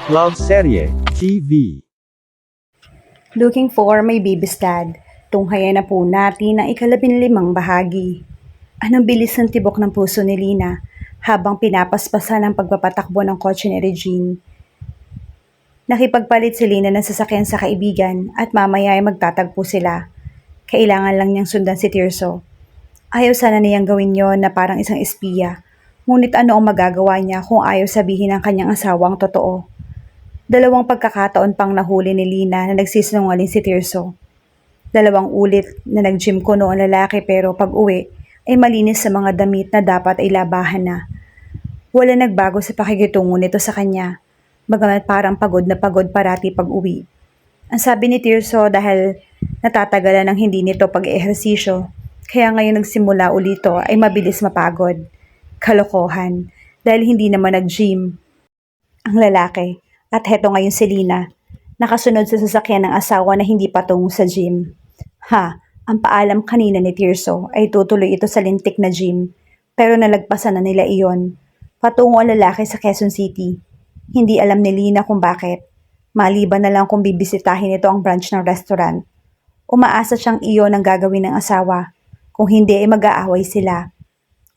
Love Serye TV. Looking for my baby's dad. Tunghayan na po natin ang ika-15 bahagi. Anong bilis ng tibok ng puso ni Lina habang pinapaspasan ang pagpapatakbo ng kotse ni Regine. Nakipagpalit si Lina ng sasakyan sa kaibigan at mamaya ay magtatagpo sila. Kailangan lang niyang sundan si Tirso. Ayaw sana niyang gawin yon na parang isang espiya. Ngunit ano ang magagawa niya kung ayaw sabihin ng kanyang asawa ang totoo? 2 pagkakataon pang nahuli ni Lina na nagsisinungaling si Tirso. 2 ulit na nag-gym ko noong lalaki pero pag uwi ay malinis sa mga damit na dapat ay labahan na. Wala nagbago sa pakikitungo nito sa kanya, bagamat parang pagod na pagod parati pag uwi. Ang sabi ni Tirso dahil natatagalan ng hindi nito pag-ehersisyo, kaya ngayon nagsimula ulito ay mabilis mapagod. Kalokohan, dahil hindi naman nag-gym ang lalaki. At heto ngayon si Lina, nakasunod sa sasakyan ng asawa na hindi patungo sa gym. Ang paalam kanina ni Tirso ay tutuloy ito sa lintik na gym, pero nalagpasan na nila iyon. Patungo ang lalaki sa Quezon City. Hindi alam ni Lina kung bakit. Maliban na lang kung bibisitahin ito ang branch ng restaurant. Umaasa siyang iyon ang gagawin ng asawa. Kung hindi ay mag-aaway sila.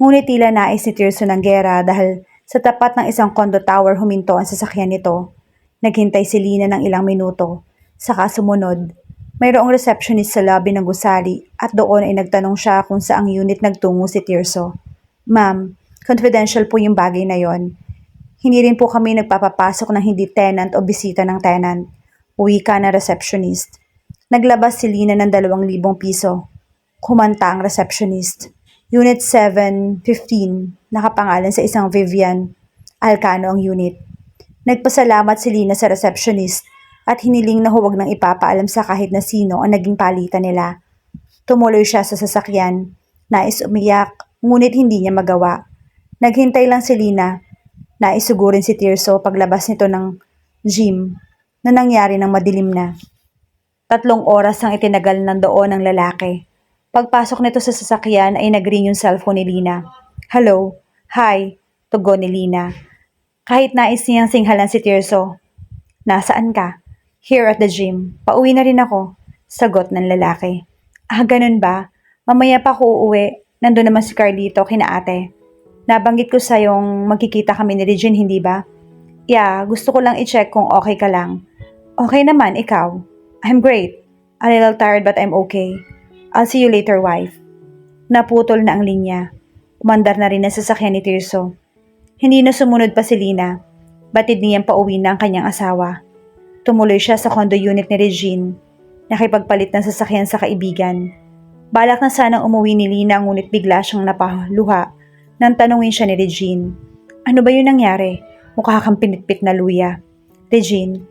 Ngunit tila nais ni Tirso ng gera dahil sa tapat ng isang condo tower huminto ang sasakyan nito. Naghintay si Lina ng ilang minuto. Saka sumunod. Mayroong receptionist sa lobby ng gusali at doon ay nagtanong siya kung saang unit nagtungo si Tirso. Ma'am, confidential po yung bagay na yon. Hindi rin po kami nagpapapasok ng hindi tenant o bisita ng tenant. Uwi ka na receptionist. Naglabas si Lina ng 2,000 piso. Kumanta ang receptionist. Unit 715, nakapangalan sa isang Vivian. Alcano ang unit. Nagpasalamat si Lina sa receptionist at hiniling na huwag nang ipapaalam sa kahit na sino ang naging palitan nila. Tumuloy siya sa sasakyan. Nais umiyak, ngunit hindi niya magawa. Naghintay lang si Lina. Nais sugurin si Tirso paglabas nito ng gym na nangyari ng madilim na. 3 oras ang itinagal nandoon ng lalaki. Pagpasok nito sa sasakyan ay nag-ring yung cellphone ni Lina. Hello? Hi? Tugon ni Lina. Kahit nais niyang singhalan si Tirso. Nasaan ka? Here at the gym. Pauwi na rin ako. Sagot ng lalaki. Ganun ba? Mamaya pa ako uuwi. Nandun naman si Carlito kina ate. Nabanggit ko sa yung magkikita kami ni Regine, hindi ba? Yeah, gusto ko lang i-check kung okay ka lang. Okay naman, ikaw? I'm great. A little tired but I'm okay. I'll see you later, wife. Naputol na ang linya. Umandar na rin ang sasakyan ni Tirso. Hindi na sumunod pa si Lina. Batid niyang pauwi na ang kanyang asawa. Tumuloy siya sa condo unit ni Regine. Nakipagpalit ng sasakyan sa kaibigan. Balak na sanang umuwi ni Lina ngunit bigla siyang napaluha nang tanungin siya ni Regine. Ano ba yun nangyari? Mukha kang pinitpit na luya. Regine,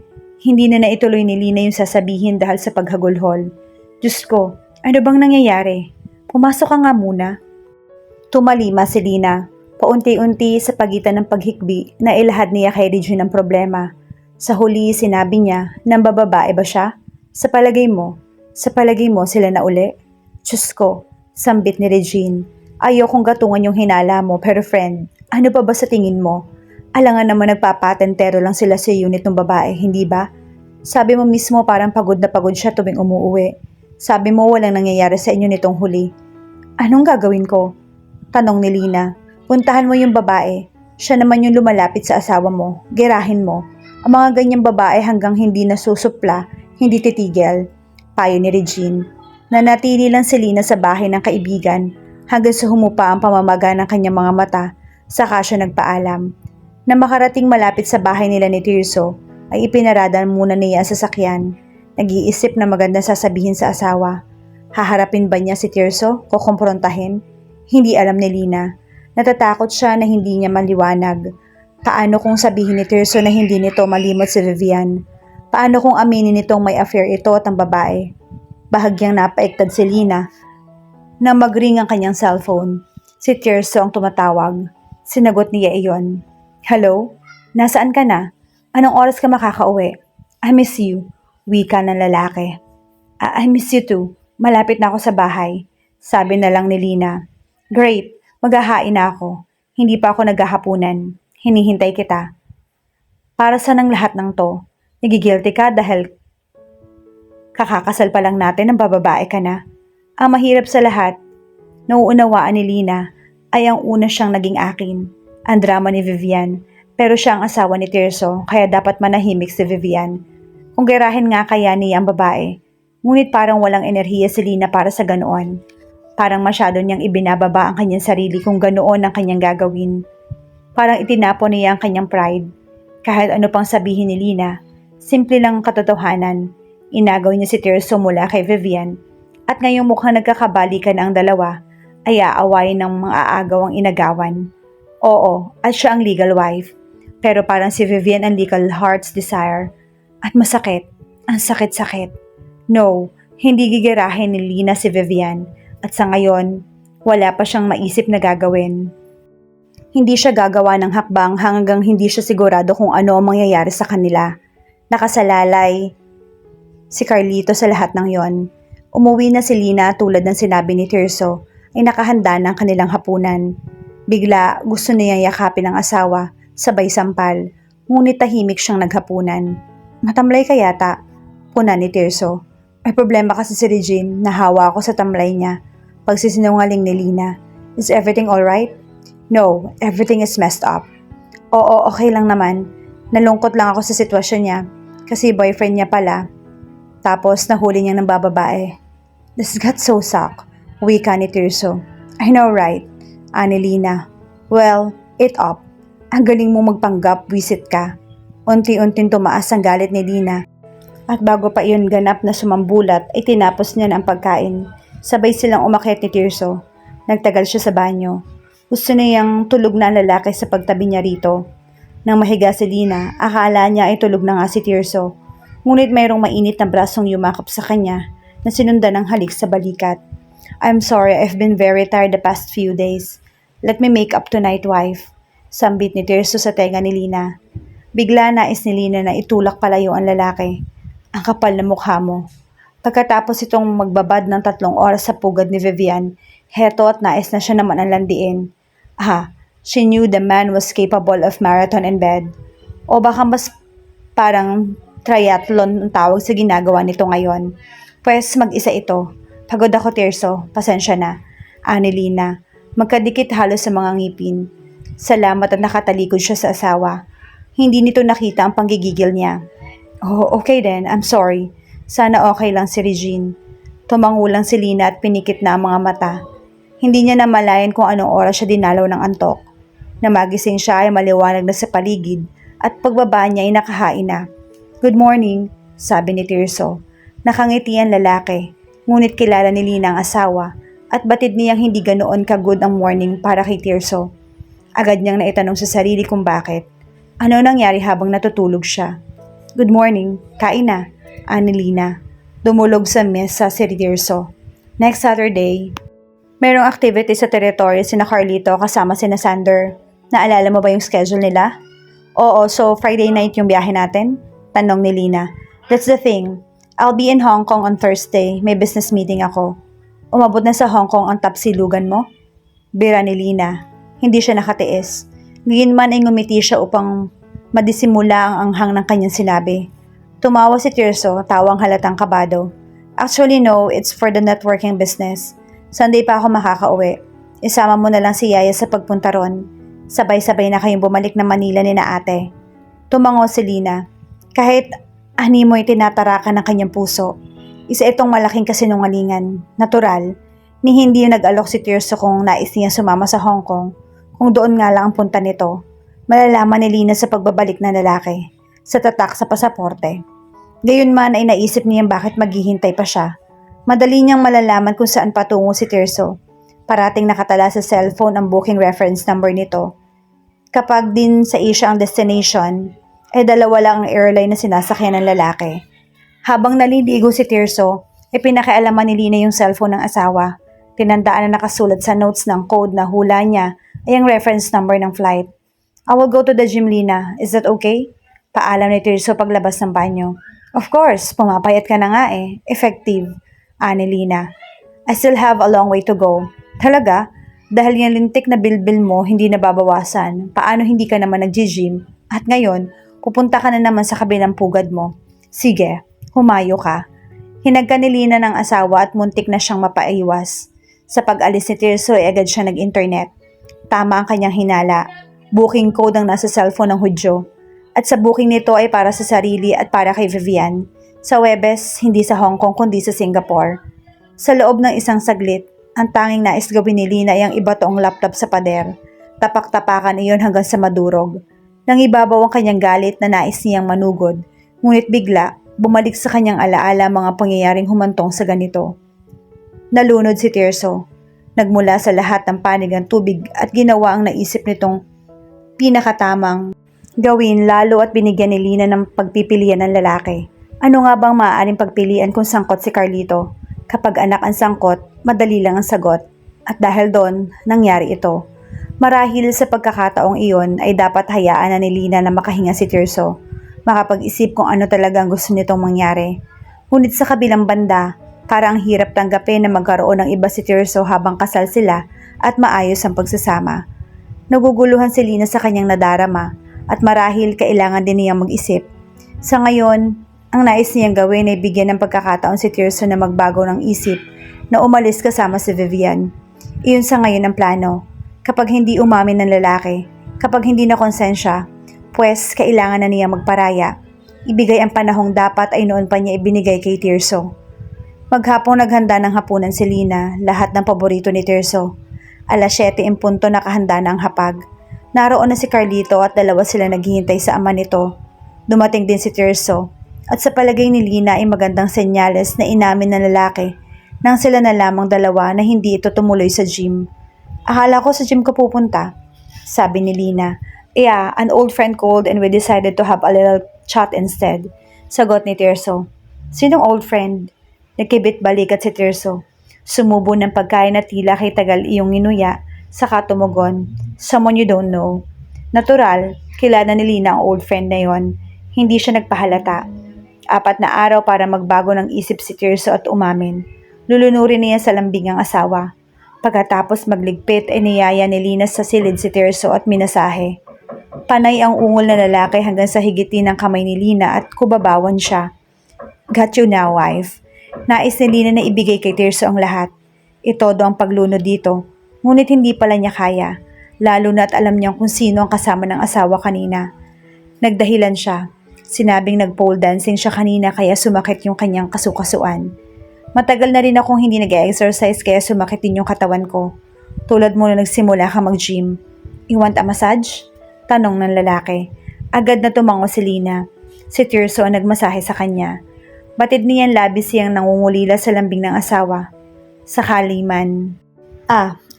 hindi na naituloy ni Lina yung sasabihin dahil sa paghagulhol. Diyos ko, ano bang nangyayari? Pumasok ka nga muna. Tumalima si Lina. Paunti-unti sa pagitan ng paghikbi na ilahad niya kay Regine ang problema. Sa huli sinabi niya, nang bababae ba siya? Sa palagay mo sila na uli? Diyos ko, sambit ni Regine. Ayokong gatungan yung hinala mo pero friend, ano pa ba sa tingin mo? Alangan naman nagpapatentero lang sila sa unit ng babae, hindi ba? Sabi mo mismo parang pagod na pagod siya tuwing umuuwi. Sabi mo walang nangyayari sa inyo nitong huli. Anong gagawin ko? Tanong ni Lina. Puntahan mo yung babae. Siya naman yung lumalapit sa asawa mo. Gerahin mo. Ang mga ganyang babae hanggang hindi nasusupla, hindi titigil. Payo ni Regine. Nanatili lang si Lina sa bahay ng kaibigan hanggang sa humupa ang pamamaga ng kanyang mga mata. Saka siya nagpaalam. Na makarating malapit sa bahay nila ni Tirso, ay ipinarada muna niya ang sasakyan. Nag-iisip na maganda sasabihin sa asawa. Haharapin ba niya si Tirso? Kukumprontahin? Hindi alam ni Lina. Natatakot siya na hindi niya maliwanag. Paano kung sabihin ni Tirso na hindi nito malimot si Vivian? Paano kung aminin nitong may affair ito at ang babae? Bahagyang napaiktad si Lina na mag-ring ang kanyang cellphone. Si Tirso ang tumatawag. Sinagot niya iyon. Hello? Nasaan ka na? Anong oras ka makakauwi? I miss you. Wika ng lalaki. I miss you too. Malapit na ako sa bahay. Sabi na lang ni Lina. Great. Maghahain na ako. Hindi pa ako naghahapunan. Hinihintay kita. Para sa ng lahat ng to? Nagigilty ka dahil kakakasal pa lang natin ng bababae ka na. Ang mahirap sa lahat, nauunawaan ni Lina ay ang una siyang naging akin. Ang drama ni Vivian, pero siya ang asawa ni Tirso kaya dapat manahimik si Vivian. Kung gerahin nga kaya niya ang babae, ngunit parang walang enerhiya si Lina para sa ganoon. Parang masyado niyang ibinababa ang kanyang sarili kung ganoon ang kanyang gagawin. Parang itinapon niya ang kanyang pride. Kahit ano pang sabihin ni Lina, simple lang ang katotohanan. Inagaw niya si Tirso mula kay Vivian at ngayong mukhang nagkakabalikan ang dalawa ay aawayin ng mga aagaw ang inagawan. Oo, at siya ang legal wife. Pero parang si Vivian ang legal heart's desire. At masakit, ang sakit-sakit. No, hindi gigirahin ni Lina si Vivian at sa ngayon, wala pa siyang maisip na gagawin. Hindi siya gagawa ng hakbang hanggang hindi siya sigurado kung ano ang mangyayari sa kanila. Nakasalalay si Carlito sa lahat ng yon. Umuwi na si Lina tulad ng sinabi ni Tirso ay nakahanda ng kanilang hapunan. Bigla gusto niyang yakapin ang asawa, sabay sampal, ngunit tahimik siyang naghapunan. Matamlay ka yata, puna ni Tirso. May problema kasi si Regine, nahawa ako sa tamlay niya. Pagsisinungaling ni Lina. Is everything alright? No, everything is messed up. Oo, okay lang naman. Nalungkot lang ako sa sitwasyon niya kasi boyfriend niya pala. Tapos nahuli niya ng bababae. This got so suck, wika ni Tirso. I know right, ani Lina. Well, it up. Ang galing mo magpanggap, wisit ka. Unti-unting tumaas ang galit ni Lina. At bago pa iyon ganap na sumambulat, ay tinapos niya na ang pagkain. Sabay silang umakyat ni Tirso. Nagtagal siya sa banyo. Gusto niyang tulog na ang lalaki sa pagtabi niya rito. Nang mahiga si Lina, akala niya ay tulog na nga si Tirso. Ngunit mayroong mainit na brasong yumakap sa kanya na sinundan ng halik sa balikat. I'm sorry, I've been very tired the past few days. Let me make up tonight, wife. Sambit ni Tirso sa tenga ni Lina. Bigla nais ni Lina na itulak palayo ang lalaki. Ang kapal na mukha mo. Pagkatapos itong magbabad ng 3 oras sa pugad ni Vivian, heto at nais na siya naman ang landiin. She knew the man was capable of marathon in bed. O baka mas parang triathlon ang tawag sa ginagawa nito ngayon. Pwes mag-isa ito. Pagod ako, Tirso. Pasensya na. Ani Lina. Magkadikit halos sa mga ngipin. Salamat at nakatalikod siya sa asawa. Hindi nito nakita ang panggigigil niya. Oh, okay then. I'm sorry. Sana okay lang si Regine. Tumangulang si Lina at pinikit na ang mga mata. Hindi niya namalayan kung anong oras siya dinalaw ng antok. Na magising siya ay maliwanag na sa paligid at pagbaba niya ay nakahain na. Good morning, sabi ni Tirso. Nakangiti ang lalaki, ngunit kilala ni Lina ang asawa at batid niyang hindi ganoon ka-good ang morning para kay Tirso. Agad niyang naitanong sa sarili kung bakit. Ano nangyari habang natutulog siya? Good morning, kain na, ani Lina. Dumulog sa mesa si Tirso. Next Saturday, merong activity sa teritoryo sina Carlito kasama sina Sander. Naalala mo ba yung schedule nila? Oo, so Friday night yung biyahe natin? Tanong ni Lina. That's the thing. I'll be in Hong Kong on Thursday. May business meeting ako. Umabot na sa Hong Kong ang tapsilugan mo? Bira ni Lina. Hindi siya nakatiis. Ngayon man ay ngumiti siya upang madisimula ang anghang ng kanyang sinabi. Tumawa si Tirso, tawang halatang kabado. Actually no, it's for the networking business. Sunday pa ako makakauwi. Isama mo na lang si Yaya sa pagpunta ron. Sabay-sabay na kayong bumalik na Manila ni na ate. Tumango si Lina. Kahit animoy tinatarakan ng kanyang puso. Isa itong malaking kasinungalingan. Natural. Ni hindi nag-alok si Tirso kung nais niya sumama sa Hong Kong. Kung doon nga lang ang punta nito. Malalaman ni Lina sa pagbabalik ng lalaki. Sa tatak sa pasaporte. Gayunman ay naisip niyang bakit maghihintay pa siya. Madali niyang malalaman kung saan patungo si Tirso. Parating nakatala sa cellphone ang booking reference number nito. Kapag din sa Asia ang destination, ay 2 lang ang airline na sinasakyan ng lalaki. Habang naliligo si Tirso, ay pinakialaman ni Lina yung cellphone ng asawa. Tinandaan na nakasulat sa notes ng code na hula niya ay ang reference number ng flight. I will go to the gym, Lina. Is that okay? Paalam ni Tirso paglabas ng banyo. Of course, pumapayat ka na nga eh. Effective, ani Lina. I still have a long way to go. Talaga? Dahil yung lintik na bilbil mo hindi nababawasan, paano hindi ka naman nag-gym? At ngayon, Pupunta ka na naman sa kabilang pugad mo. Sige, humayo ka. Hinagka ni Lina ng asawa at muntik na siyang mapaiwas. Sa pag-alis ni Tirso ay agad siya nag-internet. Tama ang kanyang hinala. Booking code ang nasa cellphone ng Hudyo. At sa booking nito ay para sa sarili at para kay Vivian. Sa Webes, hindi sa Hong Kong kundi sa Singapore. Sa loob ng isang saglit, ang tanging nais gawin ni Lina ay ang ibato ang laptop sa pader. Tapak-tapakan iyon hanggang sa madurog. Nang ibabaw ang kanyang galit na nais niyang manugod, ngunit bigla, bumalik sa kanyang alaala mga pangyayaring humantong sa ganito. Nalunod si Tirso. Nagmula sa lahat ng panig ng tubig at ginawa ang naisip nitong pinakatamang gawin lalo at binigyan ni Lina ng pagpipilian ng lalaki. Ano nga bang maaaring pagpilian kung sangkot si Carlito? Kapag anak ang sangkot, madali lang ang sagot. At dahil doon, nangyari ito. Marahil sa pagkakataong iyon ay dapat hayaan na ni Lina na makahinga si Tirso. Makapag-isip kung ano talagang gusto nitong mangyari. Ngunit sa kabilang banda, parang hirap tanggapin na magkaroon ng iba si Tirso habang kasal sila at maayos ang pagsasama. Naguguluhan si Lina sa kanyang nadarama at marahil kailangan din niyang mag-isip. Sa ngayon, ang nais niyang gawin ay bigyan ng pagkakataon si Tirso na magbago ng isip na umalis kasama si Vivian. Iyon sa ngayon ang plano. Kapag hindi umamin ng lalaki, kapag hindi na konsensya, pues kailangan na niya magparaya. Ibigay ang panahong dapat ay noon pa niya ibinigay kay Tirso. Maghapong naghanda ng hapunan si Lina, lahat ng paborito ni Tirso. 7:00 nakahanda na ang hapag. Naroon na si Carlito at dalawa sila naghihintay sa ama nito. Dumating din si Tirso. At sa palagay ni Lina ay magandang senyales na inamin ng lalaki nang sila na lamang dalawa na hindi ito tumuloy sa gym. Akala ko sa gym ko pupunta, sabi ni Lina. Yeah, an old friend called and we decided to have a little chat instead, sagot ni Tirso. Sinong old friend? Nagkibit balikat si Tirso. Sumubo ng pagkain na tila kay tagal iyong inuya, saka tumugon. Someone you don't know. Natural, kilala ni Lina ang old friend na yon. Hindi siya nagpahalata. 4 na araw para magbago ng isip si Tirso at umamin. Lulunurin niya sa lambing ang asawa. Pagkatapos magligpit ay niyaya ni Lina sa silid si Tirso at minasahe. Panay ang ungol na lalaki hanggang sa higitin ng kamay ni Lina at kubabawan siya. Got you now, wife. Nais ni Lina na ibigay kay Tirso ang lahat. Itodo ang paglunod dito, ngunit hindi pala niya kaya, lalo na at alam niyang kung sino ang kasama ng asawa kanina. Nagdahilan siya. Sinabing nag-pole dancing siya kanina kaya sumakit yung kanyang kasukasuan. Matagal na rin akong hindi nag-exercise kaya sumakit din yung katawan ko. Tulad mo na nagsimula ka mag-gym. You want a massage? Tanong ng lalaki. Agad na tumango si Lina. Si Tirso ang nagmasahe sa kanya. Batid niyan labis siyang nangungulila sa lambing ng asawa. Sakali man.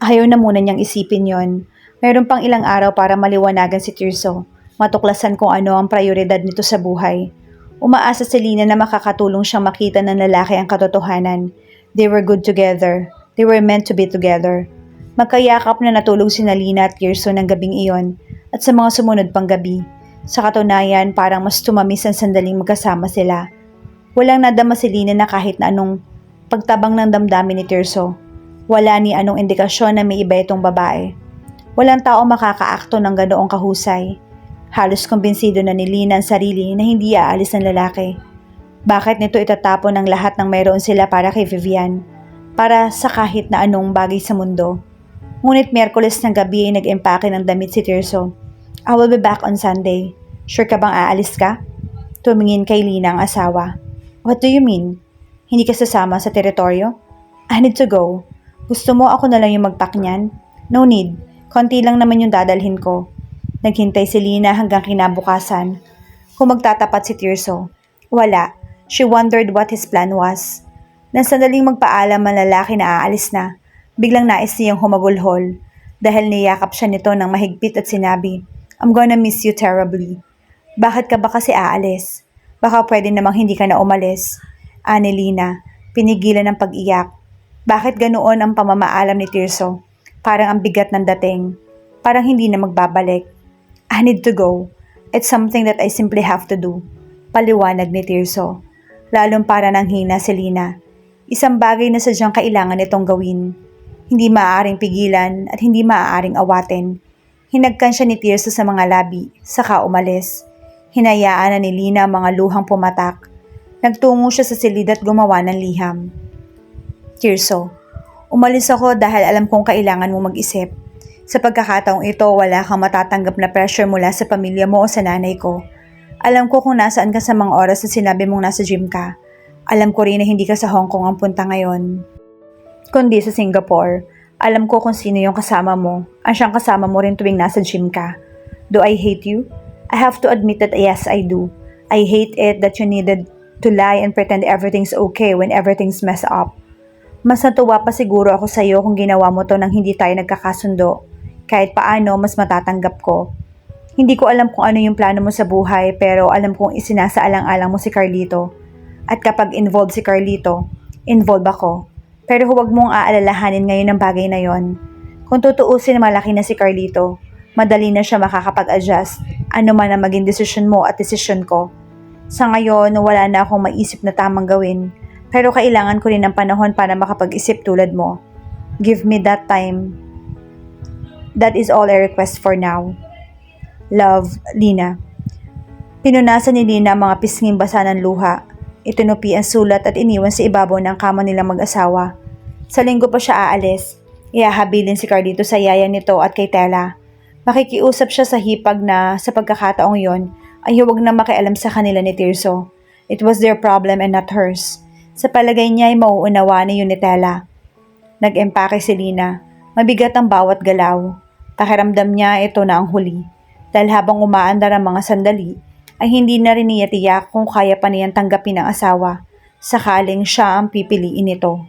Ayaw na muna niyang isipin yon. Mayroon pang ilang araw para maliwanagan si Tirso. Matuklasan kung ano ang prioridad nito sa buhay. Umaasa si Lina na makakatulong siyang makita ng lalaki ang katotohanan. They were good together. They were meant to be together. Magkayakap na natulog si Lina at Tirso ng gabing iyon at sa mga sumunod pang gabi. Sa katunayan, parang mas tumamis ang sandaling magkasama sila. Walang nadama si Lina na kahit na anong pagtabang ng damdamin ni Tirso. Wala ni anong indikasyon na may iba itong babae. Walang tao makakaakto ng ganoong kahusay. Halos kumbinsido na ni Lina ang sarili na hindi aalis ng lalaki. Bakit nito itatapon ang lahat ng mayroon sila para kay Vivian? Para sa kahit na anong bagay sa mundo. Ngunit Miyerkules ng gabi ay nag-empake ng damit si Tirso. I will be back on Sunday. Sure ka bang aalis ka? Tumingin kay Lina ang asawa. What do you mean? Hindi ka sasama sa teritoryo? I need to go. Gusto mo ako na lang yung mag-pack niyan? No need. Konti lang naman yung dadalhin ko. Naghintay si Lina hanggang kinabukasan. Kung magtatapat si Tirso. Wala. She wondered what his plan was. Nang sandaling magpaalam ang lalaki na aalis na, biglang nais niyang humagulhol dahil niyakap siya nito ng mahigpit at sinabi, I'm gonna miss you terribly. Bakit ka ba kasi aalis? Baka pwede namang hindi ka na umalis. Ani Lina, pinigilan ng pag-iyak. Bakit ganoon ang pamamaalam ni Tirso? Parang ang bigat ng dating. Parang hindi na magbabalik. I need to go. It's something that I simply have to do. Paliwanag ni Tirso. Lalong para nang hina si Lina. Isang bagay na sadyang kailangan nitong gawin. Hindi maaaring pigilan at hindi maaaring awatin. Hinagkan siya ni Tirso sa mga labi, saka umalis. Hinayaan na ni Lina ang mga luhang pumatak. Nagtungo siya sa silid at gumawa ng liham. Tirso, umalis ako dahil alam kong kailangan mong mag-isip. Sa pagkakataong ito, wala kang matatanggap na pressure mula sa pamilya mo o sa nanay ko. Alam ko kung nasaan ka sa mga oras na sinabi mong nasa gym ka. Alam ko rin na hindi ka sa Hong Kong ang punta ngayon, kundi sa Singapore. Alam ko kung sino yung kasama mo. Ang siyang kasama mo rin tuwing nasa gym ka. Do I hate you? I have to admit that yes, I do. I hate it that you needed to lie and pretend everything's okay when everything's messed up. Mas natuwa pa siguro ako sa iyo kung ginawa mo to nang hindi tayo nagkakasundo. Kahit paano, mas matatanggap ko. Hindi ko alam kung ano yung plano mo sa buhay, pero alam kong isinasaalang-alang mo si Carlito. At kapag involved si Carlito, involved ako. Pero huwag mong aalalahanin ngayon ang bagay na yon. Kung tutuusin, malaki na si Carlito. Madali na siya makakapag-adjust. Ano man ang maging desisyon mo at desisyon ko. Sa ngayon, wala na akong maisip na tamang gawin. Pero kailangan ko rin ng panahon para makapag-isip tulad mo. Give me that time. That is all I request for now. Love, Lina. Pinunasan ni Lina ang mga pisnging basa ng luha. Itinupi ang sulat at iniwan sa ibabaw ng kama nilang mag-asawa. Sa linggo pa siya aalis. Ihahabilin si Carlito sa yaya nito at kay Tela. Makikiusap siya sa hipag na sa pagkakataong yon ay huwag na makialam sa kanila ni Tirso. It was their problem and not hers. Sa palagay niya ay mauunawa ni Tela. Nag-empake si Lina. Mabigat ang bawat galaw. Pakiramdam niya ito na ang huli. Dahil habang umaandar ang mga sandali, ay hindi na rin niya tiyak kung kaya pa niyang tanggapin ang asawa, sakaling siya ang pipiliin nito.